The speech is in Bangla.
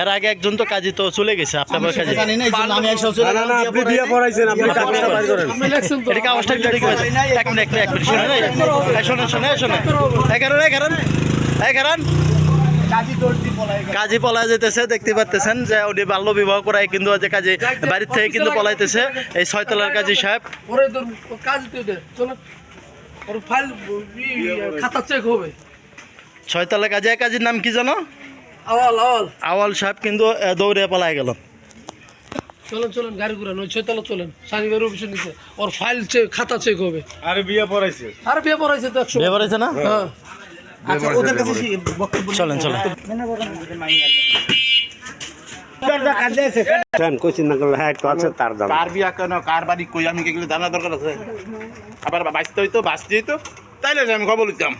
এর আগে একজন তো কাজী তো চলে গেছে আপনার কাজে এটাকে অবস্থা একটু দেখে এক মিনিট শোনেন কাজী পলায় যেতেছে দেখতে পাচ্ছেন যে উনি বাল্য বিবাহ করায় কিন্তু যে কাজী বাড়ির থেকে কিন্তু পলাইতেছে এই ছয়তলার কাজী সাহেব ছয়তলা কাজী কাজীর নাম কি জানো আওয়াল সাহেব কিন্তু দৌড়ে পলায় গেল চলেন গাড়ি ঘুরান ওই ছয়তলা চলেন সানিবার অফিসে নিচে ওর ফাইল খাতা চেক হবে আরে বিয়ে পড়াইছে তো 100 বিয়ে পড়াইছে না হ্যাঁ আচ্ছা ওদের কাছে বক্তব্য চলেন কার বিয়া কেন কার বাড়ি কই আমি এগুলো জানা দরকার আছে আবার বাঁচতে হইতো বাঁচতেই তো তাইলে আমি খবর দিতাম।